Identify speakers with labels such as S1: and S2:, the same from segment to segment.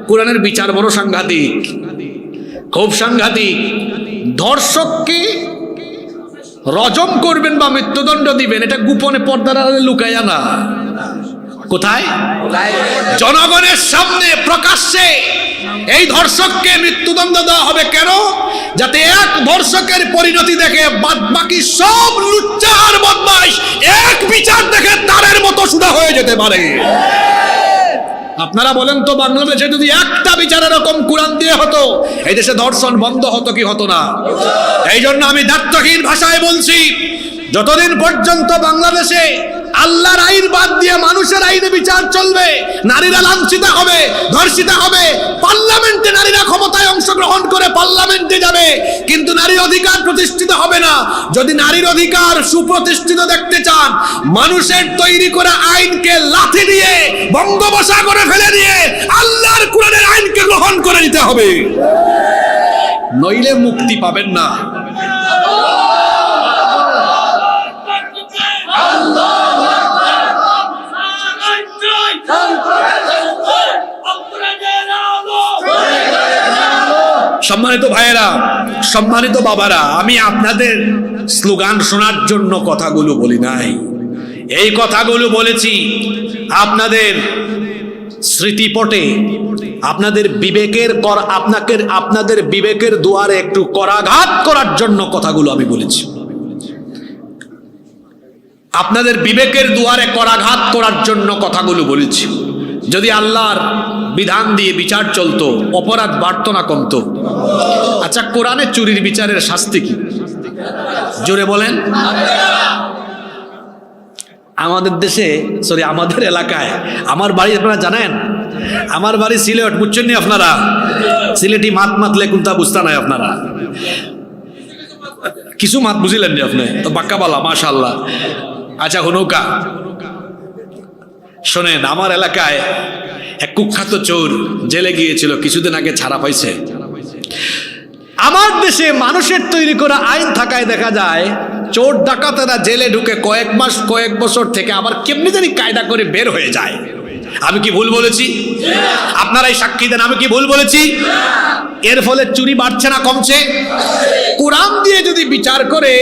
S1: কোরআনের বিচার বড় সাংঘাতিক, খুব সাংঘাতিক। ধর্ষককে রজম করবেন বা মৃত্যুদণ্ড দিবেন, এটা গোপনে পর্দার আড়ালে লুকাইয়া না। কোথায়? জনগণের সামনে প্রকাশ্যে এই ধর্ষককে মৃত্যুদণ্ড দেওয়া হবে। কেন? যাতে এক ধর্ষকের পরিণতি দেখে বাকি সব লুচ্চা আর বদমাইশ এক বিচার দেখে তারের মতো সুদা হয়ে যেতে পারে। আপনারা বলেন তো, বাংলাদেশে যদি একটা বিচার এরকম কোরআন দিয়ে হতো, এই দেশে ধর্ষণ বন্ধ হতো কি হতো না? এই জন্য আমি দায়িত্বহীন ভাষায় বলছি, যতদিন পর্যন্ত বাংলাদেশে আল্লাহর আইন বাদ দিয়ে মানুষের আইনে বিচার চলবে, নারীরা লাঞ্ছিত হবে, ধর্ষিত হবে। পার্লামেন্টে নারীরা ক্ষমতায় অংশগ্রহণ করে পার্লামেন্টে যাবে, কিন্তু নারীর অধিকার প্রতিষ্ঠিত হবে না। যদি নারীর অধিকার সুপ্রতিষ্ঠিত দেখতে চান, মানুষের তৈরি করা আইনকে লাথি দিয়ে বঙ্গোপসাগরে ফেলে দিয়ে আল্লাহর কোরআনের আইনকে গ্রহণ করে নিতে হবে, নইলে মুক্তি পাবেন না। সম্মানিত ভাইয়েরা, সম্মানিত বাবারা, আমি আপনাদের স্লোগান শোনার জন্য কথাগুলো বলি নাই। এই কথাগুলো বলেছি আপনাদের স্মৃতিপটে, আপনাদের বিবেকের আপনাদের বিবেকের দুয়ারে একটু করাঘাত করার জন্য কথাগুলো আমি বলেছি। আপনাদের বিবেকের দুয়ারে করাঘাত করার জন্য কথাগুলো বলেছি। যদি আল্লাহর বিধান দিয়ে বিচার চলতো, অপরাধ বাড়তো না কমতো? আচ্ছা, কোরআনে চুরির বিচারের শাস্তি কি? জোরে বলেন। আমাদের দেশে, আমাদের এলাকায়, আমার বাড়ি আপনারা জানেন, আমার বাড়ি সিলেট, বুঝছেন নি আপনারা? সিলেটি মাত মাতলে কোনটা বুঝতা নাই আপনারা? কিছু মাত বুঝিলেন নি আপনি? তো বাক্কা বলা, মাশাআল্লাহ। আচ্ছা, হুনৌকা শোনেন, আমার এলাকায় এক কুখ্যাত চোর জেলে গিয়েছিল, কিছুদিন আগে ছাড়া পাইছে। আমার দেশে মানুষের তৈরি করা আইন থাকায় দেখা যায় চোর ডাকাতেরা জেলে ঢুকে কয়েক মাস কয়েক বছর থেকে আবার কেমনি জানি কায়দা করে বের হয়ে যায়। আমি কি ভুল বলেছি? আপনারাই সাক্ষী দেন, আমি কি ভুল বলেছি? এর ফলে চুরি বাড়ছে না কমছে? কোরআন দিয়ে যদি বিচার করে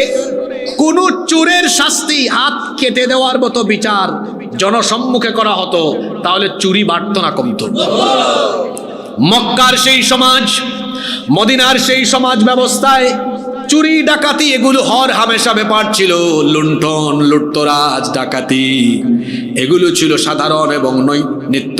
S1: কোন চোরের শাস্তি হাত কেটে দেওয়ার মতো বিচার জনসম্মুখে করা হতো, তাহলে চুরি বাড়তো না কমতো? মক্কার সেই সমাজ, মদিনার সেই সমাজ ব্যবস্থায় চুরি ডাকাতি এগুলো হর হামেশা ব্যাপার ছিল। লুণ্ঠন, লুটতরাজ, ডাকাতি এগুলো ছিল সাধারণ এবং নিত্য